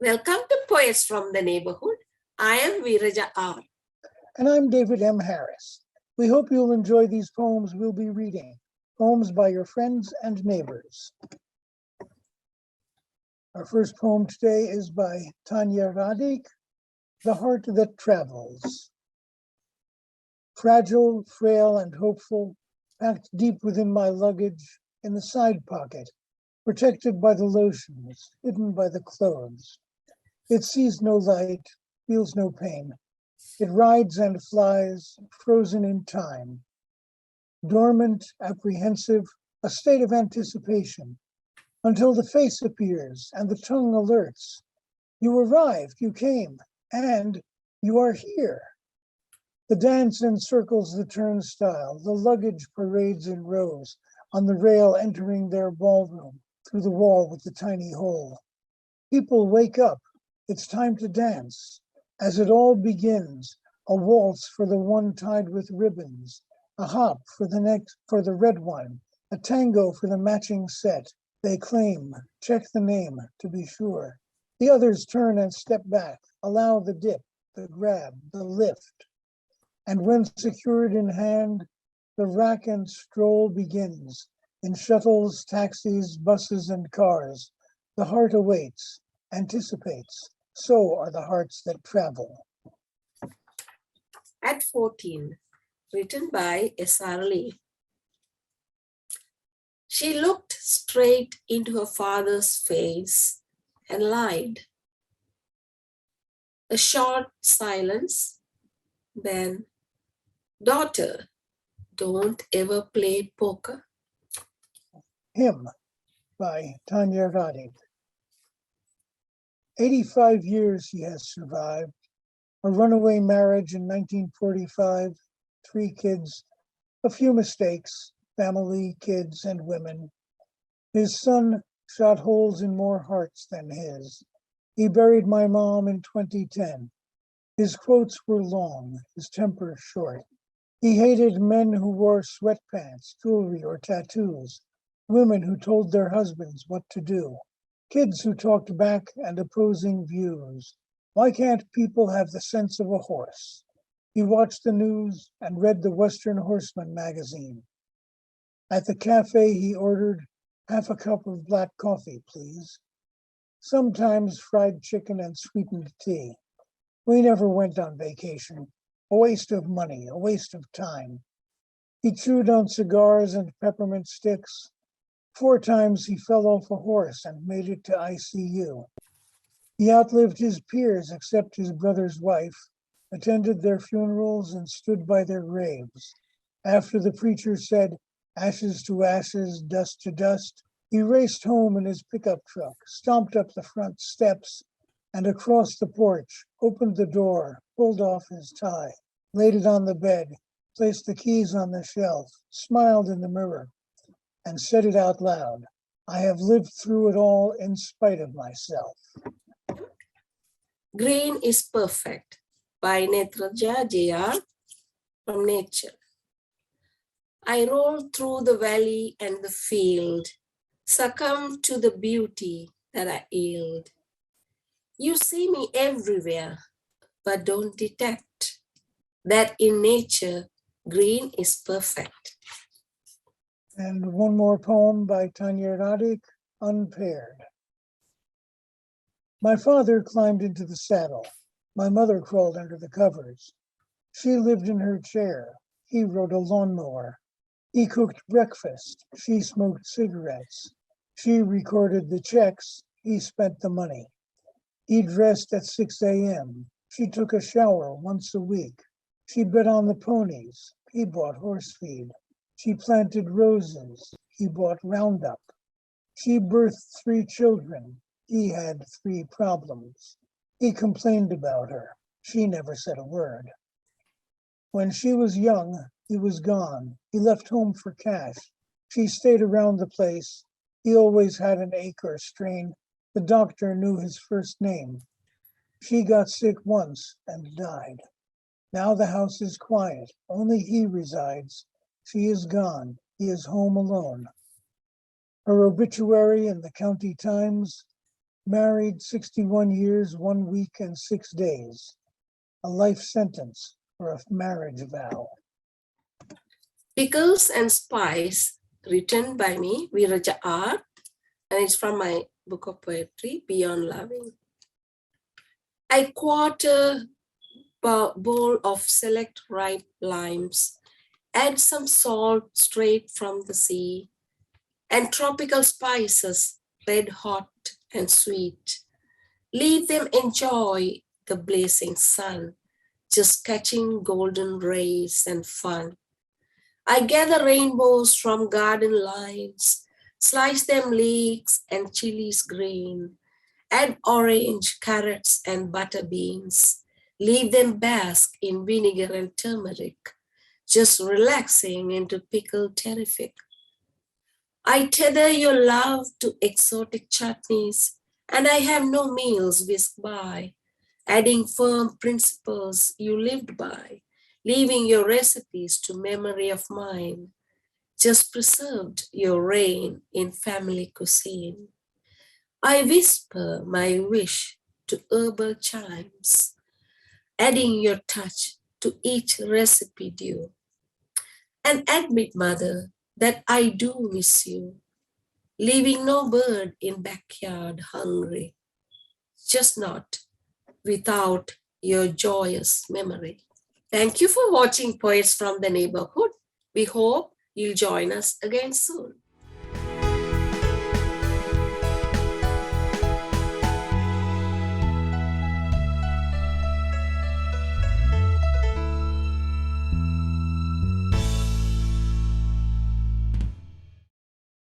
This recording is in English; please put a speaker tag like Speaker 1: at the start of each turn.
Speaker 1: Welcome to Poets from the Neighborhood. I am VeerajaR.
Speaker 2: And I'm David M. Harris. We hope you'll enjoy these poems we'll be reading, poems by your friends and neighbors. Our first poem today is by Tanya Radic, The Heart That Travels. Fragile, frail, and hopeful, packed deep within my luggage in the side pocket, protected by the lotions, hidden by the clothes. It sees no light, feels no pain. It rides and flies, frozen in time. Dormant, apprehensive, a state of anticipation, until the face appears and the tongue alerts. You arrived, you came, and you are here. The dance encircles the turnstile, the luggage parades in rows, on the rail entering their ballroom, through the wall with the tiny hole. People wake up, it's time to dance. As it all begins, a waltz for the one tied with ribbons, a hop for the red one, a tango for the matching set. They claim, check the name to be sure. The others turn and step back, allow the dip, the grab, the lift. And when secured in hand, the rack and stroll begins. In shuttles, taxis, buses, and cars, the heart awaits, anticipates. So are the hearts that travel.
Speaker 1: At 14, written by Essarly. She looked straight into her father's face and lied. A short silence, then, daughter, don't ever play poker.
Speaker 2: Him by Tanya Radic. 85 years he has survived. A runaway marriage in 1945, 3 kids, a few mistakes, family, kids, and women. His son shot holes in more hearts than his. He buried my mom in 2010. His quotes were long, his temper short. He hated men who wore sweatpants, jewelry, or tattoos, women who told their husbands what to do, kids who talked back and opposing views. Why can't people have the sense of a horse? He watched the news and read the Western Horseman magazine. At the cafe, he ordered half a cup of black coffee, please. Sometimes fried chicken and sweetened tea. We never went on vacation. A waste of money, a waste of time. He chewed on cigars and peppermint sticks. 4 times he fell off a horse and made it to ICU. He outlived his peers except his brother's wife, attended their funerals and stood by their graves. After the preacher said, ashes to ashes, dust to dust, he raced home in his pickup truck, stomped up the front steps and across the porch, opened the door, pulled off his tie, laid it on the bed, placed the keys on the shelf, smiled in the mirror, and said it out loud. I have lived through it all in spite of myself.
Speaker 1: Green is Perfect by Nethraja JR from Nature. I rolled through the valley and the field, succumbed to the beauty that I yield. You see me everywhere, but don't detect that in nature, green is perfect.
Speaker 2: And one more poem by Tanya Radic, Unpaired. My father climbed into the saddle. My mother crawled under the covers. She lived in her chair. He rode a lawnmower. He cooked breakfast. She smoked cigarettes. She recorded the checks. He spent the money. He dressed at 6 a.m. She took a shower once a week. She bet on the ponies. He bought horse feed. She planted roses. He bought Roundup. She birthed 3 children. He had 3 problems. He complained about her. She never said a word. When she was young, he was gone. He left home for cash. She stayed around the place. He always had an ache or strain. The doctor knew his first name. She got sick once and died. Now the house is quiet. Only he resides. She is gone. He is home alone. Her obituary in the County Times, married 61 years, 1 week, and 6 days. A life sentence for a marriage vow.
Speaker 1: Pickles and Spice, written by me, VeerajaR, and it's from my book of poetry, Beyond Loving. I quarter bowl of select ripe limes, add some salt straight from the sea, and tropical spices, red hot and sweet. Leave them enjoy the blazing sun, just catching golden rays and fun. I gather rainbows from garden lines, slice them leeks and chilies green, add orange, carrots, and butter beans. Leave them bask in vinegar and turmeric, just relaxing into pickle terrific. I tether your love to exotic chutneys, and I have no meals whisked by, adding firm principles you lived by, leaving your recipes to memory of mine, just preserved your reign in family cuisine. I whisper my wish to herbal chimes, adding your touch to each recipe due. And admit, mother, that I do miss you, leaving no bird in backyard hungry, just not without your joyous memory. Thank you for watching Poets from the Neighborhood. We hope you'll join us again soon.